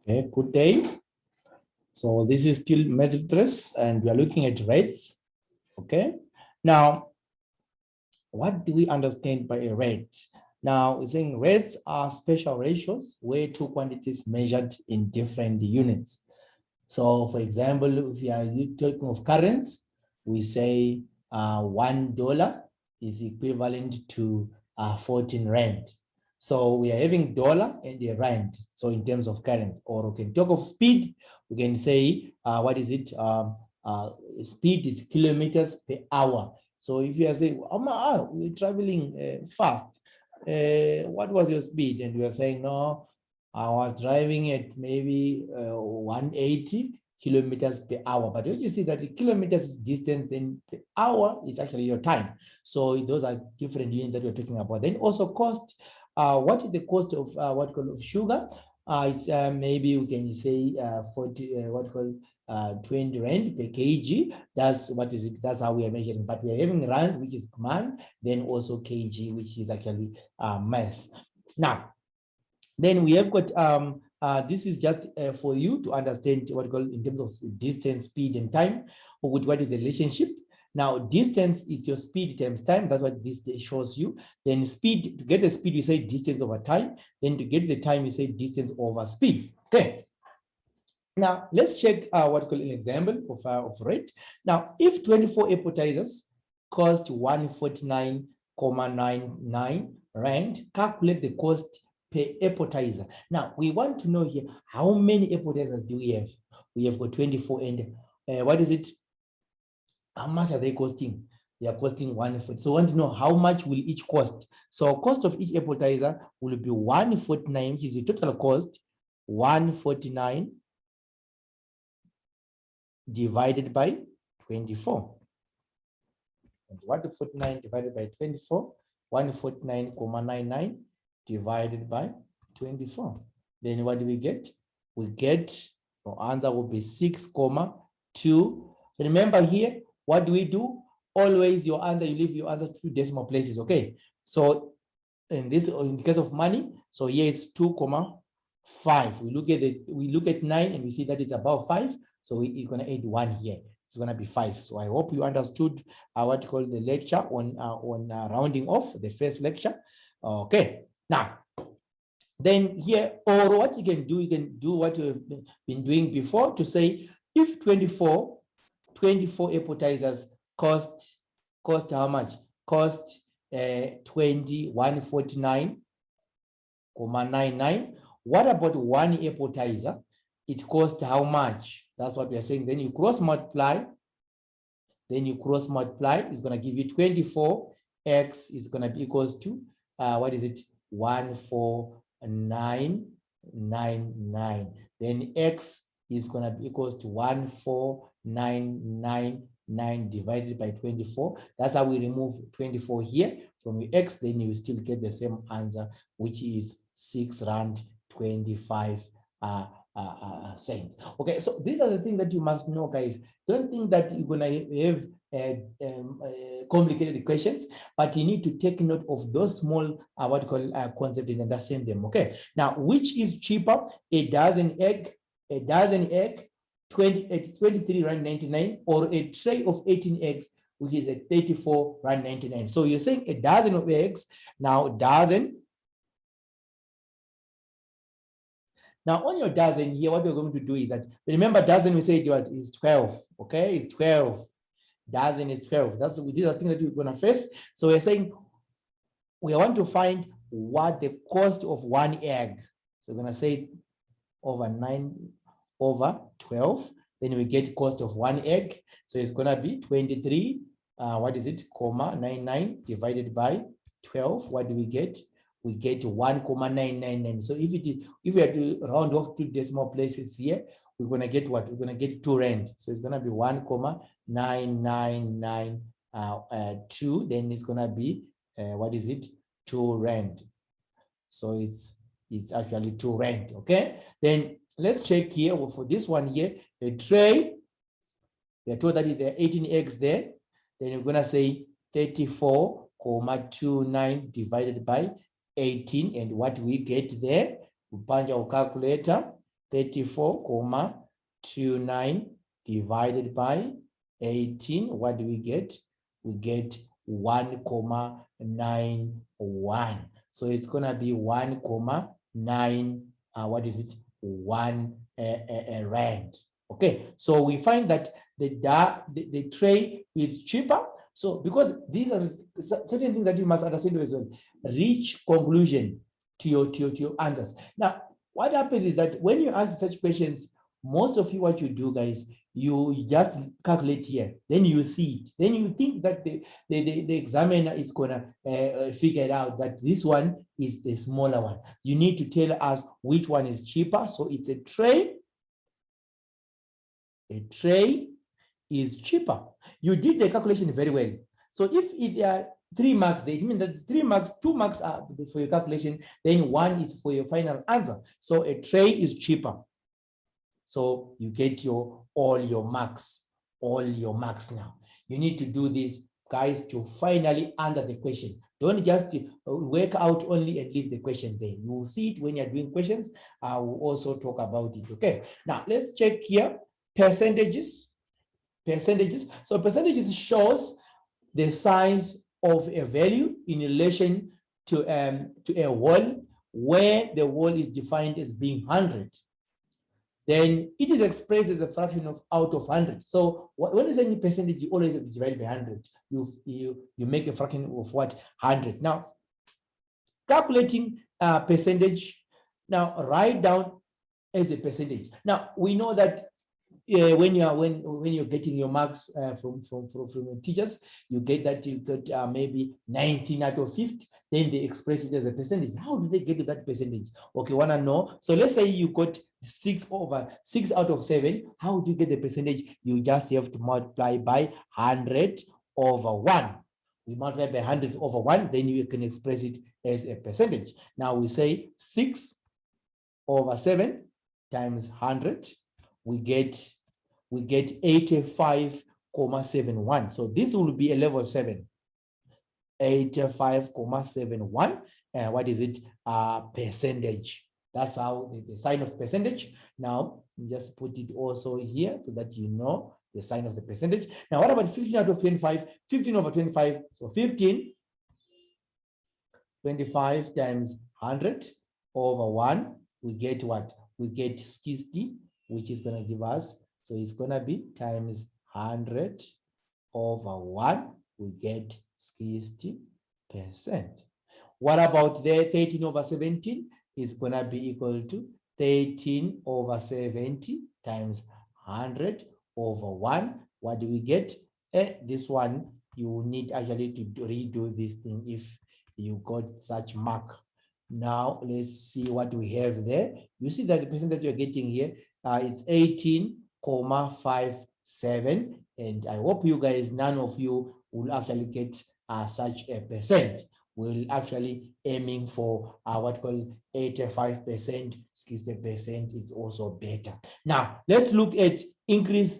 Okay, good day. So this is still Mesitris and we are looking at rates. Okay. Now, what do we understand by a rate? Now, we're saying rates are special ratios where two quantities measured in different units. So, for example, if you are talking of currents, we say $1 is equivalent to 14 rand. So we are having dollar and a rand. So in terms of currents, or we can talk of speed, we can say, what is it? Speed is kilometers per hour. So if you are saying, oh, we're traveling fast, what was your speed? And we are saying, no, I was driving at maybe 180 kilometers per hour. But when you see that the kilometers is distance, then per hour is actually your time. So those are different units that we're talking about. Then also cost. What is the cost of what called sugar? It's maybe we can say 20 rand per kg. That's what is it? That's how we are measuring. But we are having rands, which is man, then also kg, which is actually mass. Now, then we have got this is just for you to understand what we call in terms of distance, speed, and time, or what is the relationship. Now, distance is your speed times time. That's what this shows you. Then speed, to get the speed, we say distance over time. Then to get the time, we say distance over speed. Okay. Now, let's check what we call an example of rate. Now, if 24 appetizers cost 149.99 rand, calculate the cost per appetizer. Now, we want to know here, how many appetizers do we have? We have got 24, and what is it? How much are they costing? They are costing 140. So I want to know how much will each cost. So cost of each appetizer will be 149, which is the total cost, 149 divided by 24. And 149 divided by 24, 149.99 divided by 24. Then what do we get? We get, our answer will be 6.2. Remember here, what do we do? Always your answer, you leave your answer 2 decimal places, okay? So in this, in the case of money, so here is 2.5. We look at 9 and we see that it's above 5. So we're going to add 1 here. It's going to be 5. So I hope you understood what you call the lecture on rounding off, the first lecture. Okay. Now, then here, or what you can do what you've been doing before to say, if 24 appetizers cost how much? Cost 149.99. What about one appetizer? It costs how much? That's what we are saying. Then you cross multiply. It's going to give you 24x is going to be equals to what is it? 14999. Then x is going to be equals to 14999 divided by 24. That's how we remove 24 here from your x. Then you will still get the same answer, which is 6 rand 25 cents. Okay, so these are the things that you must know, guys. Don't think that you're gonna have complicated questions, but you need to take note of those small what you call concepts and understand them. Okay, now which is cheaper, a dozen egg 23 rand 99, or a tray of 18 eggs, which is at 34 rand 99. So you're saying a dozen of eggs. Now dozen. Now, on your dozen here, what we're going to do is that, remember, dozen we said is 12, okay? It's 12. Dozen is 12. These are things that we're going to face. So we're saying we want to find what the cost of one egg. So we're going to say over 9 over 12. Then we get cost of one egg. So it's going to be 23, comma 99 divided by 12. What do we get? We get 1.999. So if we are to round off 2 decimal places here, we're going to get what? We're going to get 2 rand. So it's going to be 1.9992. Then it's going to be 2 rand. So it's actually 2 rand. Okay. Then let's check here for this one here. A tray. We are told that there are 18 eggs there. Then you're going to say 34.29 divided by 18, and what we get there, we punch our calculator, 34,29 divided by 18. What do we get? We get 1,91. So it's gonna be 1,9 what is it? 1 rand. Okay, so we find that the tray is cheaper. So because these are certain things that you must understand as well. Reach conclusion to your answers. Now, what happens is that when you answer such questions, most of you, what you do, guys, you just calculate here, then you see it, then you think that the examiner is gonna figure it out that this one is the smaller one. You need to tell us which one is cheaper. So it's a tray. A tray is cheaper. You did the calculation very well. So if there are 3 marks, it means that 3 marks, 2 marks are for your calculation, then 1 is for your final answer. So a tray is cheaper. So you get all your marks now. You need to do this, guys, to finally answer the question. Don't just work out only and leave the question there. You will see it when you're doing questions. I will also talk about it. Okay. Now let's check here. Percentages. So percentages shows the size of a value in relation to a whole, where the whole is defined as being 100. Then it is expressed as a fraction of out of 100. So when you say any percentage, you always divide by 100. You make a fraction of what? 100. Now, calculating percentage. Now write down as a percentage. Now we know that when you're getting your marks from your teachers, you get that you got maybe 19 out of 50, then they express it as a percentage. How do they get to that percentage? Okay, wanna know? So let's say you got 6 out of 7. How do you get the percentage? You just have to multiply by 100 over 1. We multiply by 100 over 1, then you can express it as a percentage. Now we say 6 over 7 times 100. We get 85,71. So this will be a level 7. 85,71. And what is it? Percentage. That's how the sign of percentage. Now just put it also here so that you know the sign of the percentage. Now what about 15 out of 25? 15 over 25. So 25 times 100 over 1. We get what? We get 60, which is going to give us, so it's going to be times 100 over 1, we get 60%. What about the 13 over 17? Is going to be equal to 13 over 70 times 100 over 1. What do we get? This one, you need actually to redo this thing if you got such mark. Now let's see what we have there. You see that the percent that you're getting here, it's 18,57, and I hope you guys, none of you will actually get such a percent. We'll actually aiming for what called 85%, 60% is also better. Now let's look at increase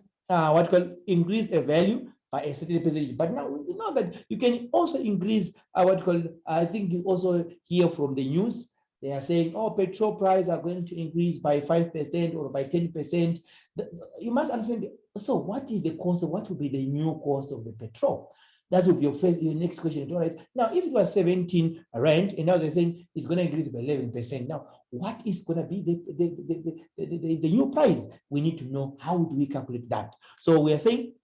increase a value by a certain percentage. But now we know that you can also increase I think you also hear from the news. They are saying, oh, petrol prices are going to increase by 5% or by 10%. You must understand. So what is the cost? What will be the new cost of the petrol? That will be your next question. All right. Now, if it was 17 rand, and now they're saying it's going to increase by 11%. Now, what is going to be the new price? We need to know, how do we calculate that? So we are saying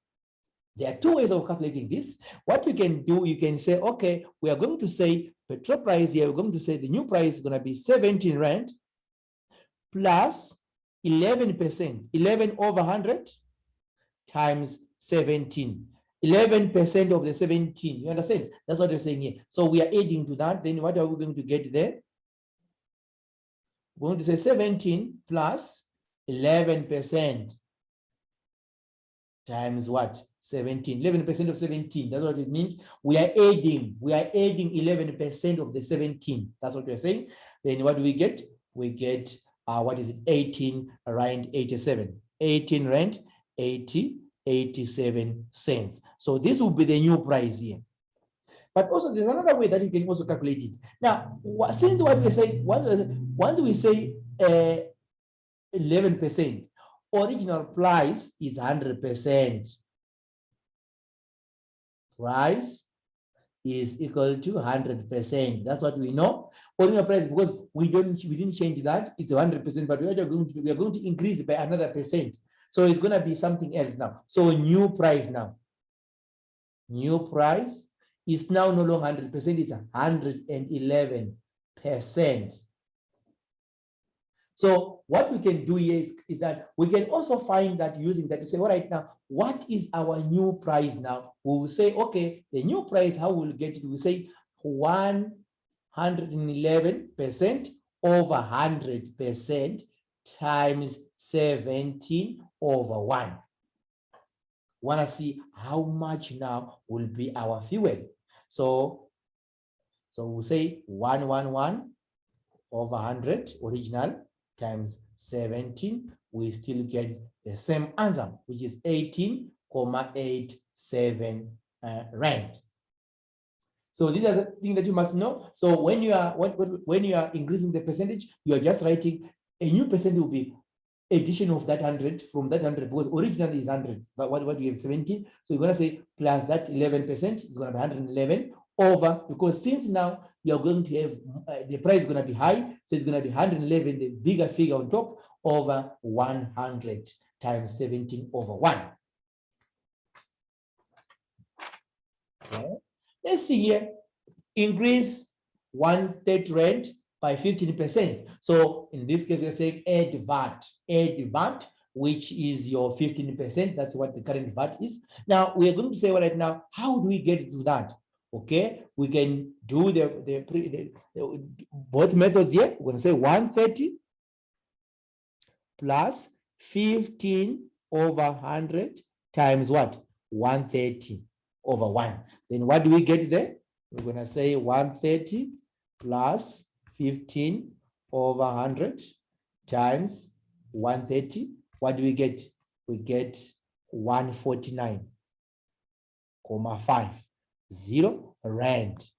there are 2 ways of calculating this. What you can do, you can say, okay, we are going to say petrol price here. We're going to say the new price is going to be 17 rand plus 11%, 11 over 100 times 17. 11% of the 17. You understand? That's what you're saying here. So we are adding to that. Then what are we going to get there? We're going to say 17 plus 11% times what? 17. 11% of 17. That's what it means. We are adding 11% of the 17. That's what we're saying. Then what do we get? We get what is it? 18 rand 87. 18 rand 87 cents. So this will be the new price here. But also there's another way that you can also calculate it. Now, since what we say, once we say 11%. Original price is 100%. Price is equal to 100%. That's what we know. Original price, because we didn't change that, it's 100%, but we are going to increase by another percent. So it's going to be something else now. So new price now. New price is now no longer 100%, it's 111%. So what we can do here is that we can also find that using that to say, all right, now, what is our new price now? We will say, okay, the new price, how we'll get it? We say 111% over 100% times 17 over 1. Want to see how much now will be our fuel. So we'll say 111 over 100 original times 17, we still get the same answer, which is 18.87 rand. So these are the things that you must know. So when you are increasing the percentage, you are just writing a new percentage will be addition of that 100 from that 100, because originally is 100, but what we have 17. So you're going to say plus that 11%, it's going to be 111 over, because since now you're going to have the price is going to be high, so it's going to be 111, the bigger figure on top, over 100 times 17 over 1. Okay. Let's see here, increase 1/3 rent by 15%. So in this case, we're saying add VAT, which is your 15%. That's what the current VAT is. Now we are going to say right now, how do we get to that? Okay, we can do both methods here. We're going to say 130 plus 15 over 100 times what? 130 over 1. Then what do we get there? We're going to say 130 plus 15 over 100 times 130. What do we get? We get 149.50 rand.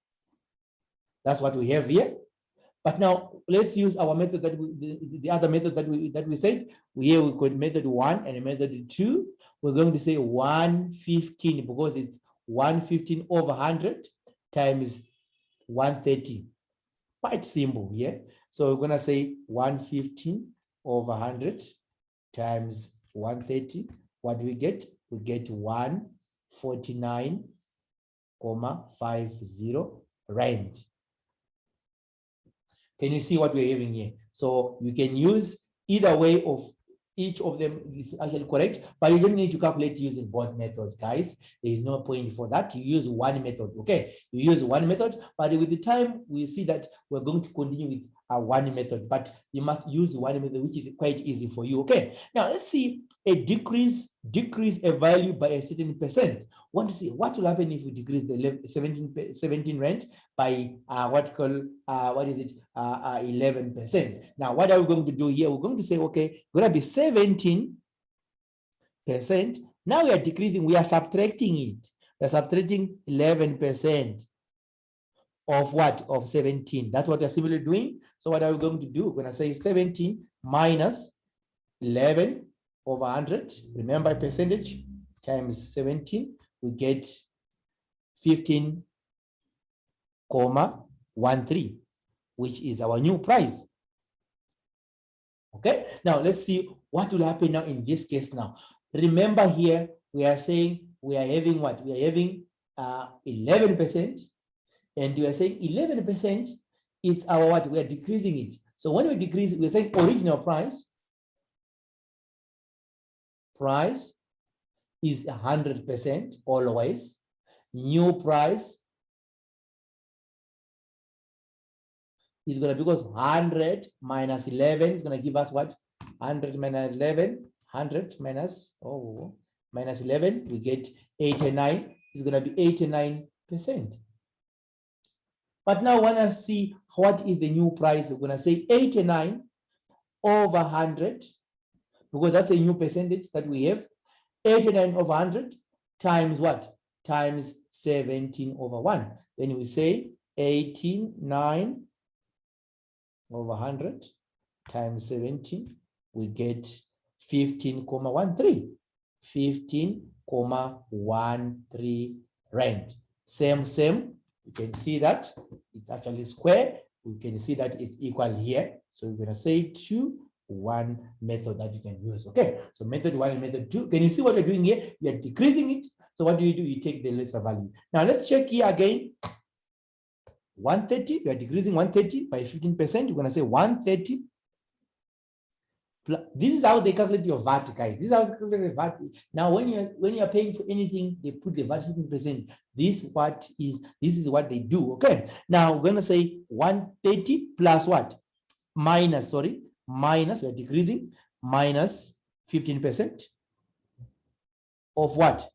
That's what we have here. But now let's use our method that the other method that we said. Here we could method 1 and method 2. We're going to say 115 because it's 115 over 100 times 130. Quite simple here. So we're going to say 115 over 100 times 130. What do we get? We get 149.50 rand. Can you see what we're having here? So you can use either way of each of them is actually correct, but you don't need to calculate using both methods, guys. There is no point for that. You use one method, okay? You use one method, but with the time, we see that we're going to continue with one method, but you must use one method, which is quite easy for you, okay? Now, let's see a decrease a value by a certain percent. Want to see what will happen if we decrease the 17 rand by 11%. Now, what are we going to do here? We're going to say, okay, going to be 17%. Now we are decreasing, we are subtracting it. We're subtracting 11% of what? Of 17. That's what we're simply doing. So what are we going to do? We're going to say 17 minus 11 over 100. Remember percentage times 17. We get 15.13, which is our new price. Okay, now let's see what will happen now in this case now. Remember here, we are saying we are having what? We are having 11%, and we are saying 11% is our what? We are decreasing it. So when we decrease, we are saying original price is 100% always. New price is going to be, because 100 minus 11 is going to give us what? 100 minus 11, 100 minus minus 11, we get 89. It's going to be 89%. But now when I see what is the new price, we're going to say 89 over 100, because that's a new percentage that we have. 89 over 100 times what? Times 17 over 1. Then we say 89 over 100 times 17 we get 15,13. 15,13 rand. Same. You can see that it's actually square. We can see that it's equal here. So we're going to say 2, 1 method that you can use. Okay, so method 1 and method 2. Can you see what we're doing here? We are decreasing it. So what do? You take the lesser value. Now let's check here again. 130, we are decreasing 130 by 15%. You're going to say 130. This is how they calculate your VAT, guys. This is how they calculate the VAT. Now, when you are paying for anything, they put the VAT 15%. This is what they do. Okay. Now we're going to say 130 plus what? Minus. We are decreasing minus 15% of what?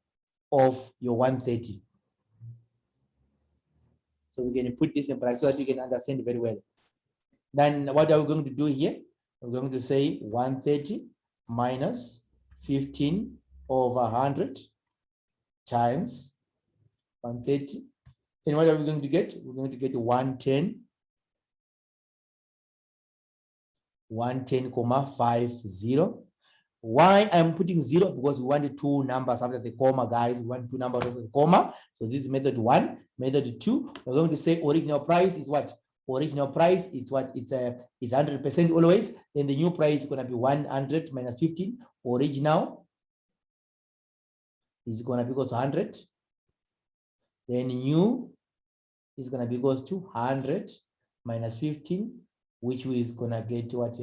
Of your 130. So we're going to put this in price so that you can understand very well. Then what are we going to do here? We're going to say 130 minus 15 over 100 times 130. And what are we going to get? We're going to get 110. 110,50. Why I'm putting 0? Because we want 2 numbers after the comma, guys. We want 2 numbers after the comma. So this is method 1. Method 2, we're going to say original price is what? Original price is what? It's 100% always. Then the new price is going to be 100 minus 15. Original is going to be equals to 100. Then new is going to be equals to 100 minus 15, which is going to get to what?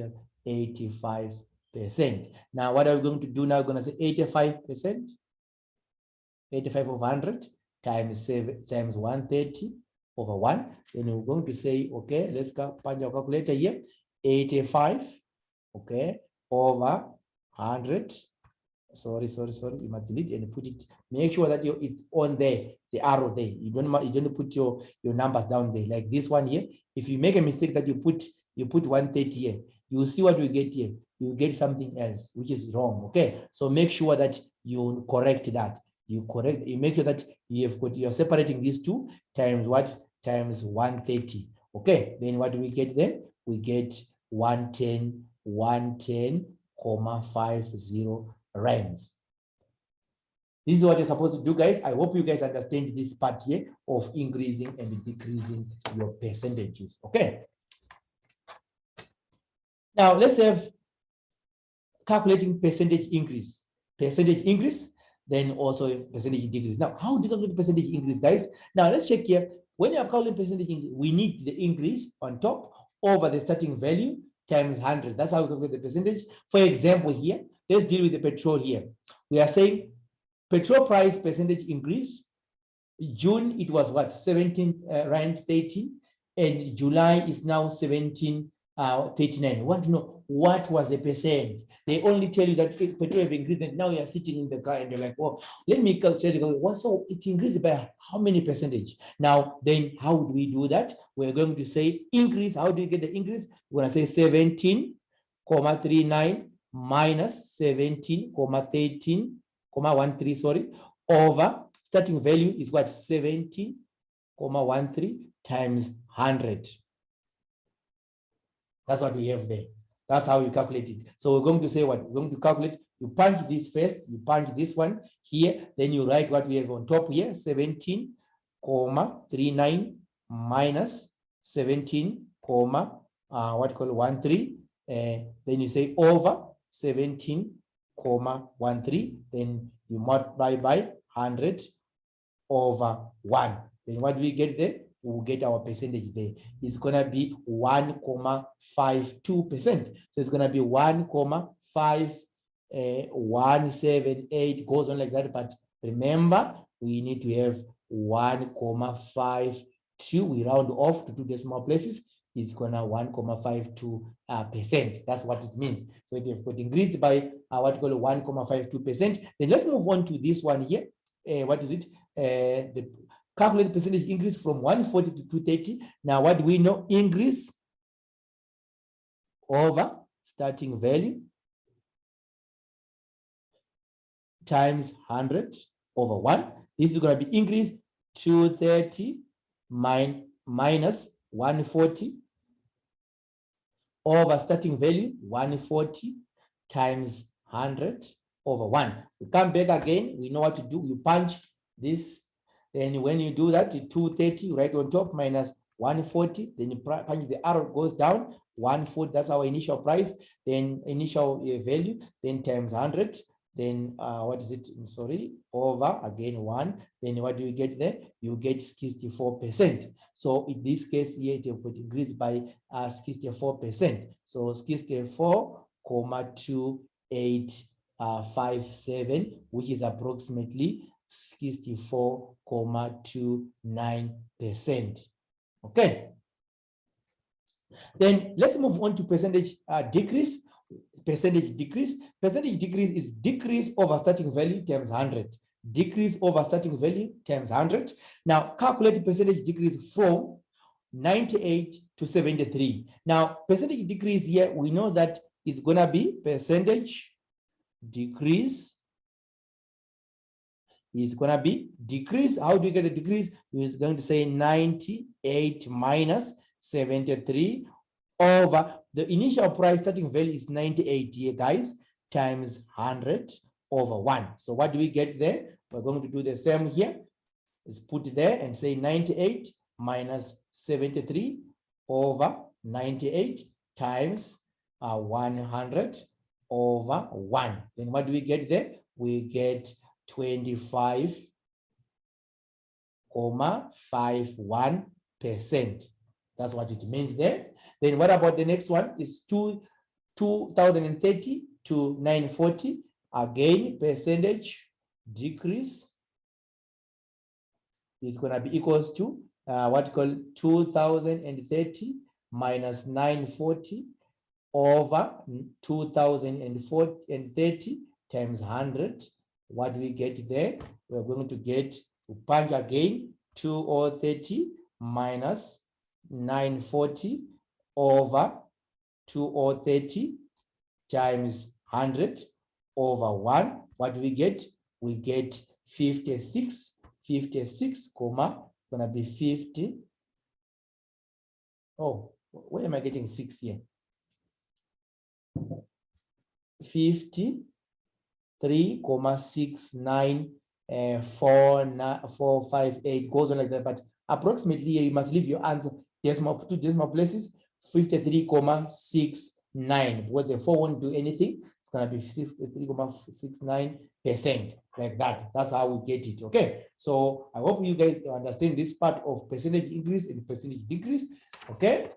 85%. Now, what are we going to do now? We're going to say 85%. 85 of 100 times 130 over 1. Then we're going to say, okay, let's punch our calculator here. 85, okay, over 100. Sorry. You must delete and put it. Make sure that it's on there, the arrow there. You don't put your numbers down there like this one here. If you make a mistake that you put 130 here, you see what we get here. You get something else, which is wrong. Okay, so make sure that you correct that. You make sure that you're separating these two times what? Times 130. Okay, then what do we get then? We get 110,50 rands. This is what you're supposed to do, guys. I hope you guys understand this part here of increasing and decreasing your percentages. Okay. Now let's have calculating percentage increase, then also percentage decrease. Now, how do you calculate percentage increase, guys? Now let's check here. When you are calculating percentage increase, we need the increase on top over the starting value times 100. That's how we calculate the percentage. For example, here, let's deal with the petrol here. We are saying petrol price percentage increase. June it was what? 17 rand 13, and July is now 17.39. Want to know what was the percent? They only tell you that petrol have increased, and now you're sitting in the car and you're like, oh, let me calculate. So it increased by how many percentage? Now, then how would we do that? We're going to say increase. How do you get the increase? We're going to say 17,39 minus 17,13,13, sorry, over starting value is what? 17,13 times 100. That's what we have there. That's how you calculate it. So we're going to say what? We're going to calculate. You punch this first, you punch this one here, then you write what we have on top here, 17,39 minus 17, 13. Then you say over 17,13. Then you multiply by 100 over 1. Then what do we get there? We'll get our percentage there. It's going to be 1,52%. So it's going to be 1,5178, goes on like that. But remember, we need to have 1,52. We round off to 2 decimal places. It's going to 1,52%. That's what it means. So it has got increased by what we call 1,52%. Then let's move on to this one here. What is it? The calculate percentage increase from 140 to 230. Now, what do we know? Increase over starting value times 100 over 1. This is going to be increase 230 minus 140 over starting value 140 times 100 over 1. We come back again. We know what to do. You punch this. Then when you do that, 230, right on top, minus 140. Then you punch the arrow, goes down. 140, that's our initial price. Then initial value, then times 100. Then what is it? I'm sorry, over again 1. Then what do you get there? You get 64%. So in this case here, it will increase by 64%. So 64,2857, which is approximately 64,29%. Okay. Then let's move on to percentage decrease. Percentage decrease. Percentage decrease is decrease over starting value times 100. Decrease over starting value times 100. Now calculate percentage decrease from 98 to 73. Now percentage decrease here, we know that is going to be percentage decrease is going to be decrease. How do you get a decrease? It's going to say 98 minus 73 over the initial price starting value is 98 here, guys, times 100 over 1. So what do we get there? We're going to do the same here. Let's put it there and say 98 minus 73 over 98 times 100 over 1. Then what do we get there? We get 25.51%. That's what it means there. Then what about the next one? It's 2030 to 940. Again, percentage decrease is going to be equals to what you call 2030 minus 940 over 2030 times 100. What do we get there? We're going to get, to punch again, 2030 minus 940 over 2030 times 100 over 1. What do we get? We get 56, comma, gonna be 50. Oh, where am I getting 6 here? 53,69,458 goes on like that, but approximately you must leave your answer two decimal places, 53,69, because the 4 won't do anything. It's going to be 63.69%, like that. That's how we get it. Okay, so I hope you guys understand this part of percentage increase and percentage decrease. Okay,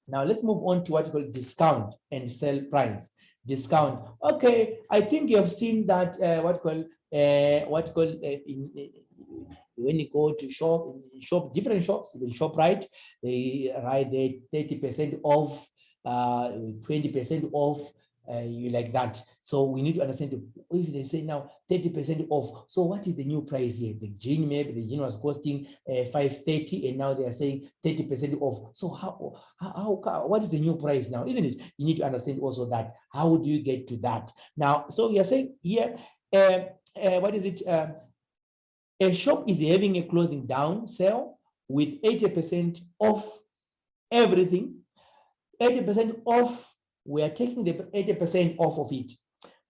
now let's move on to what you call discount and sell price. Discount. Okay, I think you have seen that when you go to different shops, even ShopRite, they write there 30% off, 20% off, you like that. So we need to understand if they say now 30% off. So what is the new price here? The jean, maybe the jean was costing 530, and now they are saying 30% off. So what is the new price now? Isn't it? You need to understand also that. How do you get to that? Now, so we are saying here, what is it? A shop is having a closing down sale with 80% off everything. 80% off, we are taking the 80% off of it,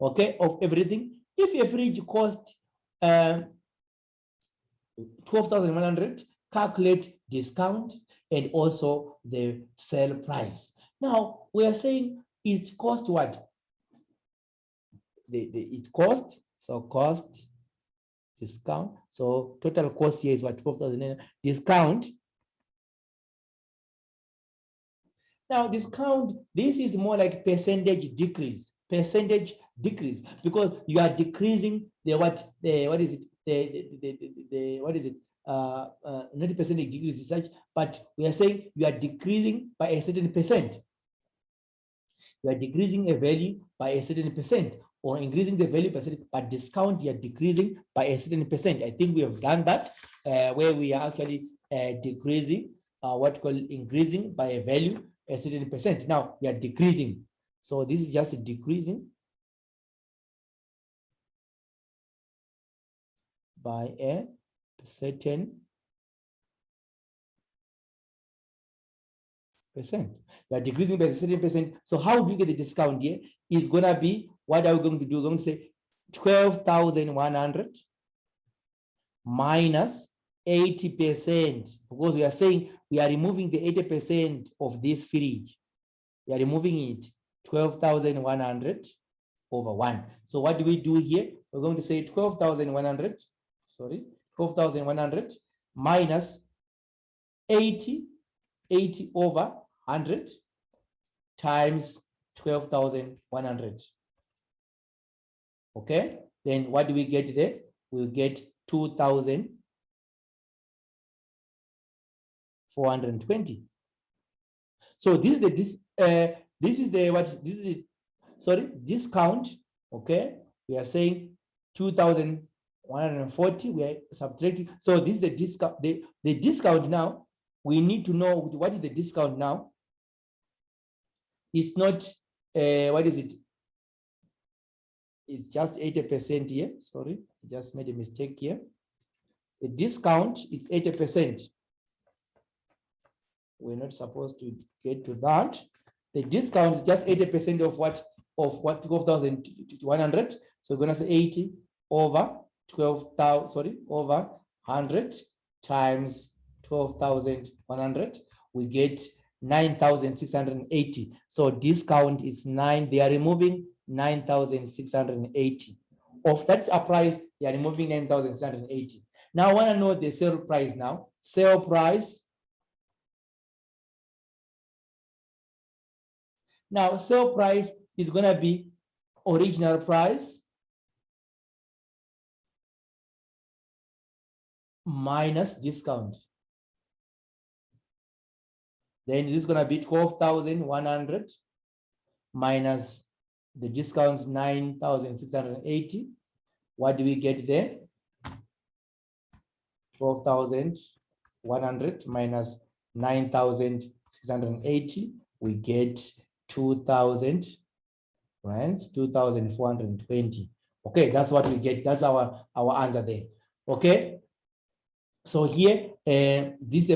okay, of everything. If a fridge costs 12,100, calculate discount and also the sale price. Now, we are saying it cost what? It costs, so cost, discount. So total cost here is what? 12,000 discount. Now discount, this is more like percentage decrease, because you are decreasing what is it? Not percentage decrease is such, but we are saying you are decreasing by a certain percent. You are decreasing a value by a certain percent, or increasing the value percent, but discount you are decreasing by a certain percent. I think we have done that where we are actually decreasing increasing by a value a certain percent. Now we are decreasing. So this is just decreasing by a certain You are decreasing by 30%. So how do you get the discount here? It's gonna be, what are we going to do? We're going to say 12,100 minus 80%, because we are saying we are removing the 80% of this fridge. We are removing it, 12,100 over 1. So what do we do here? We're going to say 12,100, sorry, 12,100 minus 80 over 100 times 12,100. Okay, then what do we get there? We'll get 2,420. So this is the discount. Okay, we are saying 2,140. We are subtracting. So this is the discount. The discount now. We need to know what is the discount now. It's not what is it? It's just 80% here. Sorry, I just made a mistake here. The discount is 80%. We're not supposed to get to that. The discount is just 80% of what 12,100. So we're gonna say 80 over 12,000, sorry, over 100 times 12,100. We get 9,680. So discount is 9. They are removing 9,680. Of that price, they are removing 9,680. Now I want to know the sale price now. Sale price. Now sale price is going to be original price minus discount. Then this is going to be 12,100 minus the discounts 9,680. What do we get there? 12,100 minus 9,680. We get 2,000, right? 2,420. Okay, that's what we get. That's our answer there. Okay. So here, this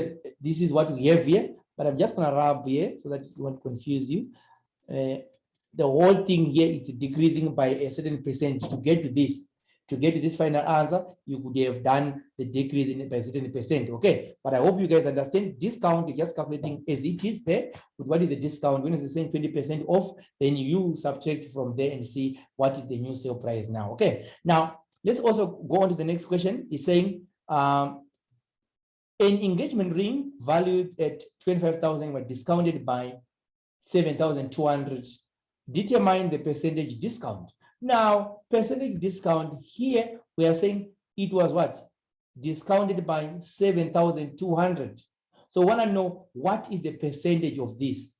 is what we have here. But I'm just going to rub here so that it won't confuse you. The whole thing here is decreasing by a certain percentage. To get to this final answer, you could have done the decrease by a certain percent. Okay, but I hope you guys understand. Discount, you're just calculating as it is there. But what is the discount? When it's the same 20% off, then you subtract from there and see what is the new sale price now. Okay, now let's also go on to the next question. It's saying, an engagement ring valued at 25,000 were discounted by 7,200. Determine the percentage discount. Now, percentage discount here, we are saying it was what? Discounted by 7,200. So I want to know what is the percentage of this.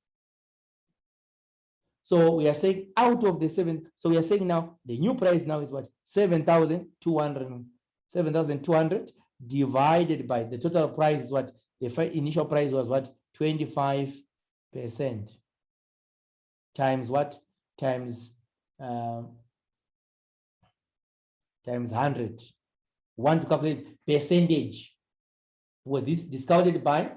So we are saying out of the 7, so we are saying now the new price now is what? 7,200 divided by the total price is what? The initial price was what? 25% times what? Times 100. Want to calculate percentage. Was this discounted by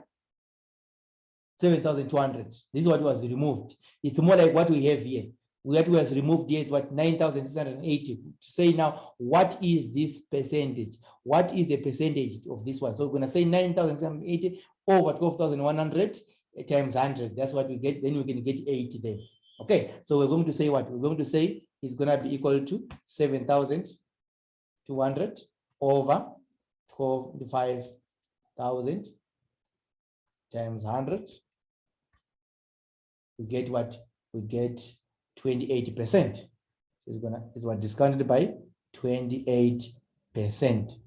7,200? This is what was removed. It's more like what we have here. What was removed here is what? 9,680. To say now, what is this percentage? What is the percentage of this one? So we're going to say 9,680 over 12,100 times 100. That's what we get. Then we can get 80 there. Okay. So we're going to say what? We're going to say it's going to be equal to 7,200 over 25,000 times 100. We get what? We get 28%. It's what discounted by 28%.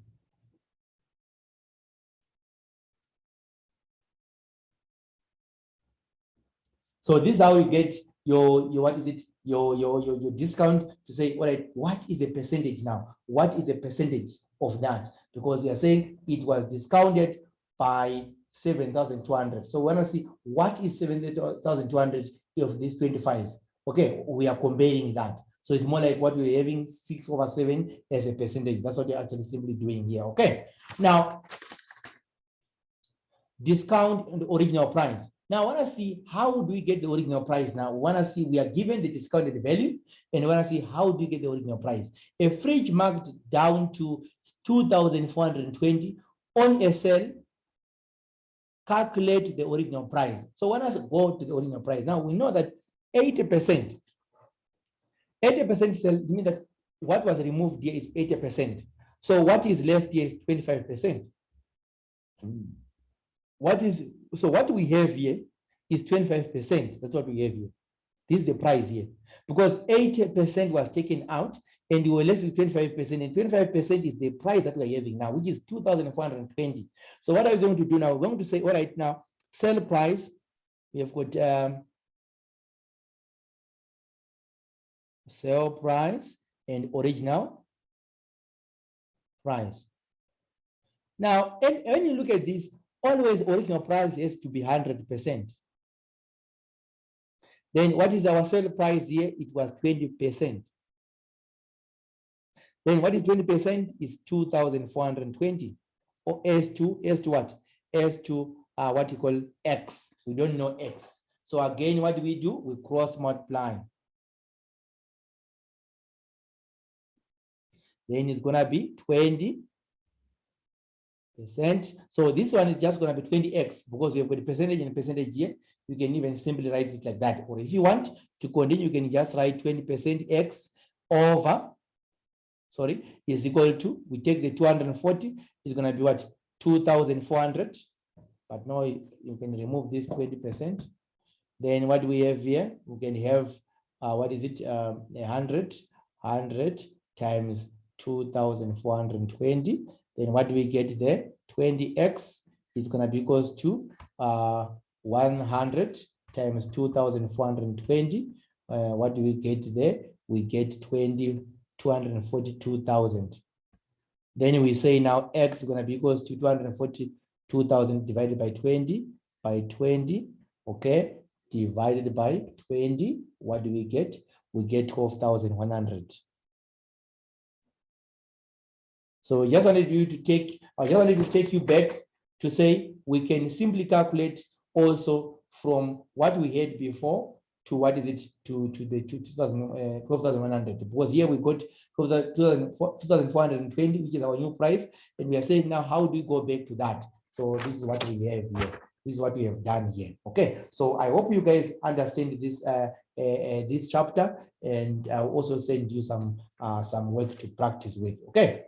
So this is how you get your what is it? Your discount to say, all right, what is the percentage now? What is the percentage of that? Because we are saying it was discounted by 7,200. So when I see what is 7,200 of this 25, okay, we are comparing that. So it's more like what we're having 6/7 as a percentage. That's what you're actually simply doing here. Okay. Now, discount and original price. Now, I want to see how do we get the original price. Now, we want to see we are given the discounted value, and we want to see how do we get the original price. A fridge marked down to 2,420 on a sale, calculate the original price. So when I go to the original price, now we know that 80% sale means that what was removed here is 80%. So what is left here is 25%. What we have here is 25%. That's what we have here. This is the price here. Because 80% was taken out and you were left with 25%, and 25% is the price that we're having now, which is 2,420. So what are we going to do now? We're going to say, all right, now sell price. We have got sell price and original price. Now, when you look at this, always original price has to be 100%. Then what is our sale price here? It was 20%. Then what is 20%? Is 2,420. Or as to what? As to what you call X. We don't know X. So again, what do? We cross multiply. Then it's gonna be 20%. So this one is just gonna be 20x because we have got a percentage and a percentage here. You can even simply write it like that. Or if you want to continue, you can just write 20% x over, is equal to, we take the 240, is going to be what? 2,400. But now you can remove this 20%. Then what we have here, we can have, 100 times 2,420. Then what do we get there? 20x is going to be equals to 100 times 2,420. What do we get there? We get 242,000. Then we say now x is going to be equals to 242,000 divided by 20, okay, divided by 20. What do we get? We get 12,100. So I just wanted to take you back to say we can simply calculate also from what we had before to what is it to the 12,100, because here we got 2,420, which is our new price, and we are saying now how do we go back to that? So this is what we have here. This is what we have done here. Okay, so I hope you guys understand this this chapter, and I'll also send you some work to practice with. Okay,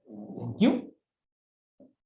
thank you.